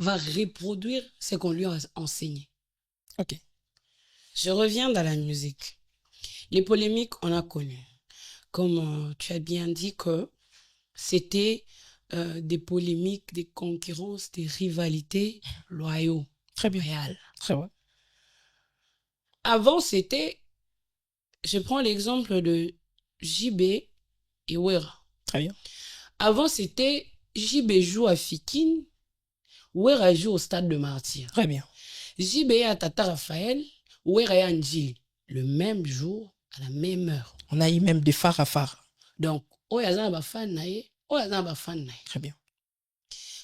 va reproduire ce qu'on lui a enseigné. Ok. Je reviens dans la musique. Les polémiques, on a connu. Comme tu as bien dit que c'était des polémiques, des concurrences, des rivalités loyaux. Très bien. Loyales. Très bien. Avant, c'était, je prends l'exemple de JB et Wera. Très bien. Avant, c'était JB joue à Fikine, Wera joue au Stade de Martyrs. Très bien. JB est à Tata Raphaël, Wera est à Ndjil, le même jour, à la même heure. On a eu même des phares à phare. Donc, Oyazan ba fan naye, Oyazan ba fan naye. Très bien.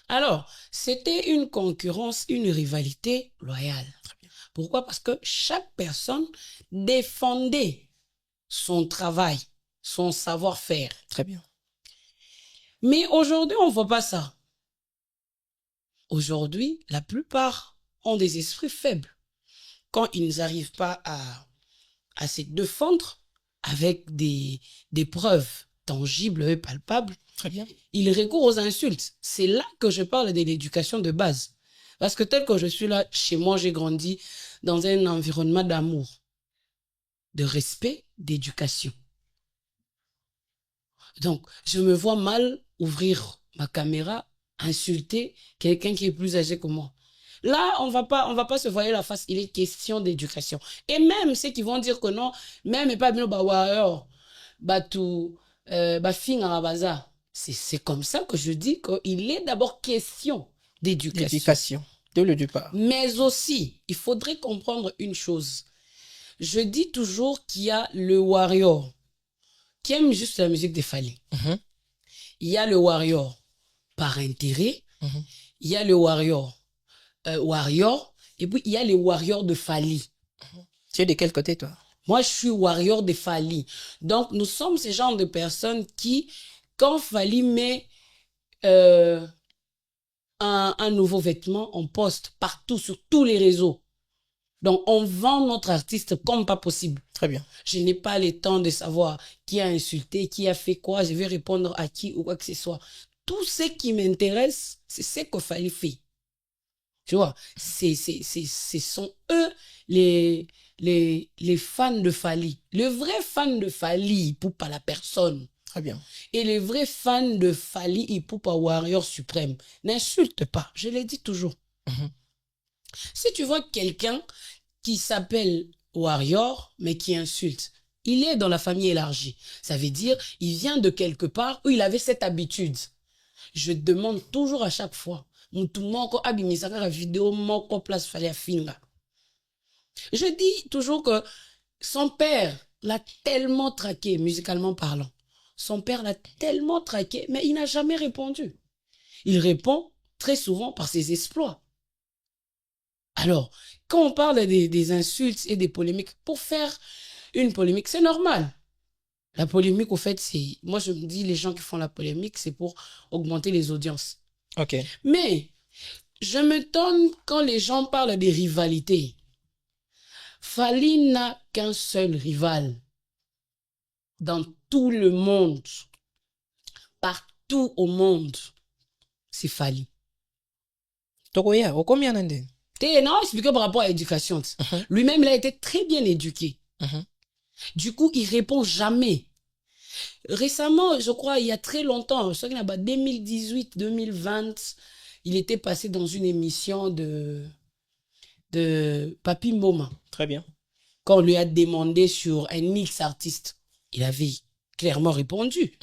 Alors, c'était une concurrence, une rivalité loyale. Très bien. Pourquoi? Parce que chaque personne défendait son travail, son savoir-faire. Très bien. Mais aujourd'hui, on ne voit pas ça. Aujourd'hui, la plupart ont des esprits faibles. Quand ils n'arrivent pas à se défendre avec des preuves tangibles et palpables, Très bien. ils recourent aux insultes. C'est là que je parle de l'éducation de base. Parce que tel que je suis là, chez moi, j'ai grandi dans un environnement d'amour, de respect, d'éducation. Donc, je me vois mal ouvrir ma caméra, insulter quelqu'un qui est plus âgé que moi. Là, on va pas se voiler la face. Il est question d'éducation. Et même ceux qui vont dire que non, même pas bien c'est comme ça que je dis qu'il est d'abord question d'éducation. L'éducation, de le départ. Mais aussi, il faudrait comprendre une chose. Je dis toujours qu'il y a le warrior qui aime juste la musique des Fally. Il y a le warrior par intérêt. Il y a le warrior et puis il y a les warriors de Fally. Tu es de quel côté, toi? Moi, je suis warrior de Fally. Donc, nous sommes ces genres de personnes qui, quand Fally met un nouveau vêtement, on poste partout sur tous les réseaux. Donc, on vend notre artiste comme pas possible. Très bien. Je n'ai pas le temps de savoir qui a insulté, qui a fait quoi, je vais répondre à qui ou quoi que ce soit. Tout ce qui m'intéresse, c'est ce que Fally fait. Tu vois, ce sont eux les fans de Fally. Le vrai fan de Fally, il poupe à la personne. Très bien. Et les vrais fans de Fally, ils poupent à Warrior Suprême. N'insulte pas, je l'ai dit toujours. Si tu vois quelqu'un qui s'appelle Warrior, mais qui insulte, il est dans la famille élargie. Ça veut dire, il vient de quelque part où il avait cette habitude. Je demande toujours à chaque fois, je dis toujours que son père l'a tellement traqué, musicalement parlant. Son père l'a tellement traqué, mais il n'a jamais répondu. Il répond très souvent par ses exploits. Alors, quand on parle des insultes et des polémiques, pour faire une polémique, c'est normal. La polémique, au fait, c'est... Moi, je me dis, les gens qui font la polémique, c'est pour augmenter les audiences. Ok. Mais, je m'étonne quand les gens parlent des rivalités. Fally n'a qu'un seul rival dans tout le monde. Partout au monde, c'est Fally. Tokoya, au combien d'années? Non, expliqué par rapport à l'éducation. Lui-même, il a été très bien éduqué. Du coup, il répond jamais. Récemment, je crois, il y a très longtemps, je crois qu'il y a 2018-2020, il était passé dans une émission de Papi Mboma. Très bien. Quand on lui a demandé sur un X artiste, il avait clairement répondu.